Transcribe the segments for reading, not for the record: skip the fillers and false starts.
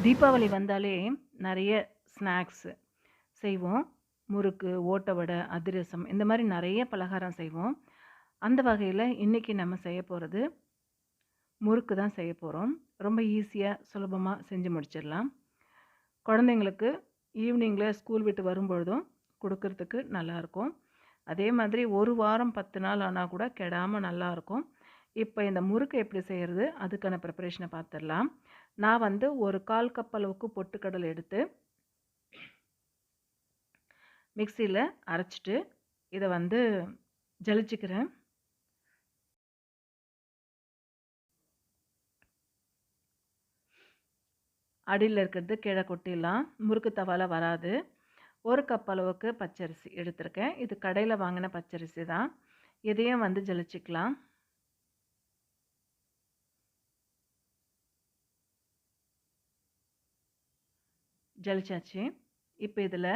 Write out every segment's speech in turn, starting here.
தீபாவளி வந்தாலே நெறைய ஸ்நாக்ஸ் செய்வோம். முறுக்கு, ஓட்ட வடை, அதிரசம் இந்த மாரி நெறைய பலகாரம் செய்வோம். அந்த வகையில இன்னைக்கு நம்ம செய்ய போறது முறுக்கு தான் செய்ய போறோம். ரொம்ப ஈஸியா, சுலபமா செஞ்சு முடிச்சிடலாம். குழந்தைங்களுக்கு ஈவினிங்ல ஸ்கூல் விட்டு வரும்பொழுதும் குடுக்கறதுக்கு நல்லாயிருக்கும். அதே மாதிரி 1 வாரம் 10 நாள் ஆனா கூட கெடாம நல்லாயிருக்கும். இப்ப இந்த முறுக்கு எப்படி செய்றது? அதுக்கான ப்ரிப்பரேஷன பார்த்துரலாம். நான் வந்து ஒரு 1/4 கப் அளவுக்கு பொட்டுக்கடலை எடுத்து மிக்ஸியில அரைச்சுட்டு, இத வந்து ஜலிச்சுக்கிறேன். அடியில இருக்கிறது கீழ கொட்டிடலாம். முறுக்கு தவால வராது. 1 கப் அளவுக்கு பச்சரிசி எடுத்திருக்கேன். இது கடையில வாங்கின பச்சரிசி தான். இதையும் வந்து ஜலிச்சுக்கலாம். ஜலிச்சாச்சு. இப்ப இதுல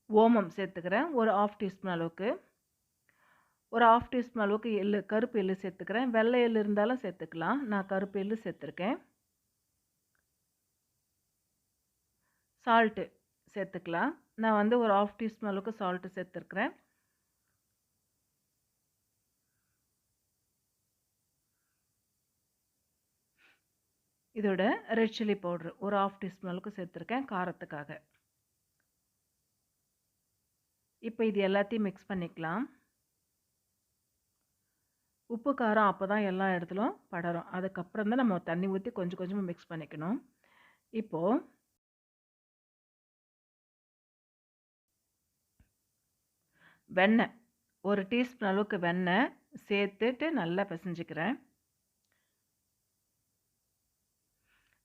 ஓமம் சேர்த்துக்கிறேன். ஒரு 1/2 டீஸ்பூன் அளவுக்கு. ஒரு 1/2 டீஸ்பூன் அளவுக்கு எள்ளு, கருப்பு எள்ளு சேர்த்துக்கிறேன். வெள்ளை எள்ளு இருந்தாலும் சேர்த்துக்கலாம். நான் கருப்பு எள்ளு சேர்த்துருக்கேன். சால்ட்டு சேர்த்துக்கலாம். நான் வந்து ஒரு 1/2 டீஸ்பூன் அளவுக்கு சால்ட் சேர்த்துருக்கிறேன். இதோட ரெட் சில்லி பவுடர் ஒரு 1/2 டீஸ்பூன் அளவுக்கு சேர்த்துருக்கேன் காரத்துக்காக. இப்போ இது எல்லாத்தையும் மிக்ஸ் பண்ணிக்கலாம். உப்பு, காரம் அப்பதான் எல்லா இடத்துலும் படரும். அதுக்கப்புறம் தான் நம்ம தண்ணி ஊத்தி கொஞ்சம் கொஞ்சமா மிக்ஸ் பண்ணிக்கணும். இப்போ வெண்ணெய், ஒரு டீஸ்பூன் அளவுக்கு வெண்ணெய் சேர்த்துட்டு நல்லா பிசைஞ்சுக்கிறேன்.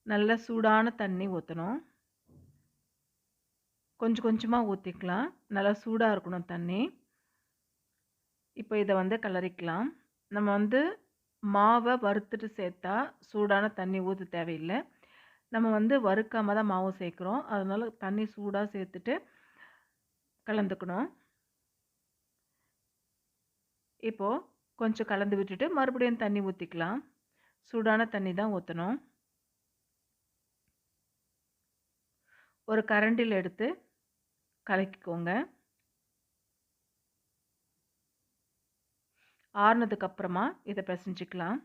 நல்ல சூடான தண்ணி ஊத்தணும். கொஞ்சம் கொஞ்சமா ஊத்திக்கலாம். நல்லா சூடா இருக்கணும் தண்ணி. இப்போ இத வந்து கிளறிக்கலாம். நம்ம வந்து மாவ வறுத்துட்டு சேர்த்தா சூடான தண்ணி ஊத்த தேவையில்ல. நம்ம வந்து வறுக்காம தான் மாவு சேர்க்கிறோம். அதனால தண்ணி சூடா சேர்த்துட்டு கலந்துக்கணும். இப்போ கொஞ்சம் கலந்து விட்டுட்டு மறுபடியும் தண்ணி ஊத்திக்கலாம். சூடான தண்ணி தான் ஊத்தணும். ஒரு கரண்டில எடுத்து கலக்கிக்கோங்க. ஆறுனதுக்கு அப்புறமா இத பிசைஞ்சுக்கலாம்.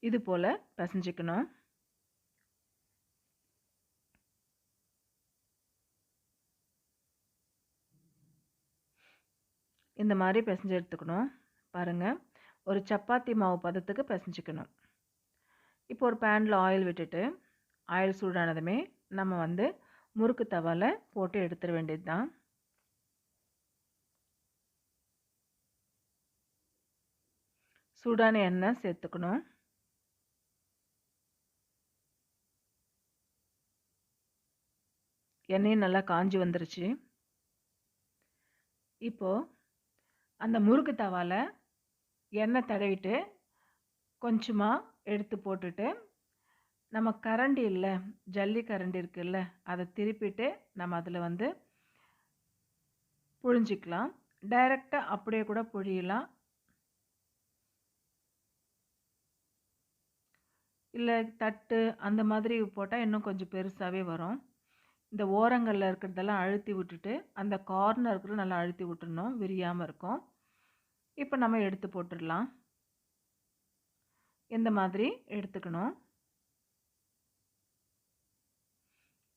இது போல பிசைஞ்சுக்கணும். இந்த மாரி பிசைஞ்சு எடுத்துக்கணும். பாருங்க. ஒரு சப்பாத்தி மாவு பதத்துக்கு பிசைஞ்சுக்கணும். இப்போ ஒரு பேன்ல ஆயில் விட்டுட்டு, ஆயில் சூடானதுமே நம்ம வந்து முறுக்கு தவால போட்டு எடுத்துற வேண்டியது தான். சூடான எண்ணெய் சேர்த்துக்கணும். எண்ணெயும் நல்லா காஞ்சு வந்துருச்சு. இப்போ அந்த முறுக்கு தவால எண்ணெய் தடவிட்டு கொஞ்சமா எடுத்து போட்டுட்டு, நம்ம கரண்டி இல்ல, ஜல்லி கரண்டி இருக்குல்ல, அத திருப்பிட்டு நம்ம அதுல வந்து புழிஞ்சிக்கலாம். டைரக்ட்டா அப்படியே கூட புழியலாம். இல்ல தட்டு அந்த மாதிரி போட்டா இன்னும் கொஞ்சம் பெருசாவே வரும். இந்த ஓரங்கள்ல இருக்கிறதெல்லாம் அழுத்தி விட்டுட்டு, அந்த கார்னர் கூட நல்லா அழுத்தி விட்டுறணும். விரியாம இருக்கும். இப்ப நம்ம எடுத்து போட்டுறலாம். இந்த மாதிரி எடுத்துக்கணும்.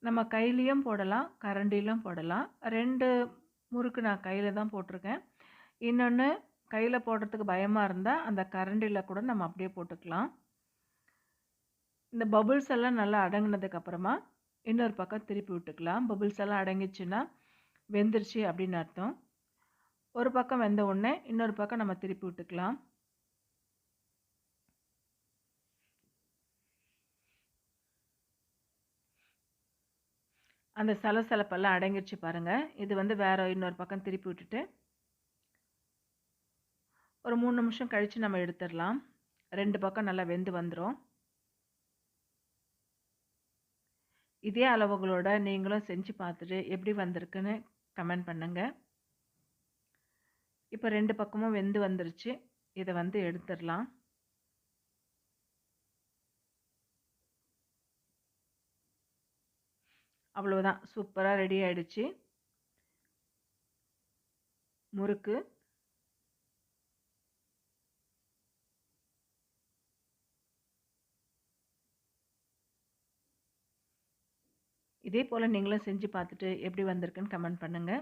நம்ம கையிலயும் போடலாம், கரண்டிலும் போடலாம். 2 முறுக்கு நான் கையில தான் போட்டிருக்கேன். இன்னொன்னு கையில போடுறதுக்கு பயமா இருந்தா, அந்த கரண்டில கூட நம்ம அப்படியே போட்டுக்கலாம். இந்த பபிள்ஸ் எல்லாம் நல்லா அடங்குனதுக்கு அப்புறமா, இன்னொரு பக்கம் திருப்பி விட்டுக்கலாம். பபிள்ஸ் எல்லாம் அடங்கிச்சுன்னா, வெந்துருச்சு அப்படின்னு அர்த்தம். ஒரு பக்கம் வெந்த உடனே, இன்னொரு பக்கம் நம்ம திருப்பி விட்டுக்கலாம். அந்த சலசலப்பெல்லாம் அடங்கிருச்சு பாருங்க. இது வந்து வேற இன்னொரு பக்கம் திருப்பி விட்டுட்டு, ஒரு 3 நிமிஷம் கழிச்சு நம்ம எடுத்துடலாம். 2 பக்கம் நல்லா வெந்து வந்துரும். இதே அளவுகளோட நீங்களும் செஞ்சு பார்த்துட்டு எப்படி வந்திருக்குன்னு கமெண்ட் பண்ணுங்க. இப்போ 2 பக்கமும் வெந்து வந்துருச்சு. இத வந்து எடுத்துறலாம். அவ்வளவுதான். சூப்பரா ரெடி ஆயிடுச்சு. முறுக்கு. இதே போல நீங்களும் செஞ்சு பார்த்துட்டு எப்படி வந்திருக்குன்னு கமெண்ட் பண்ணுங்க.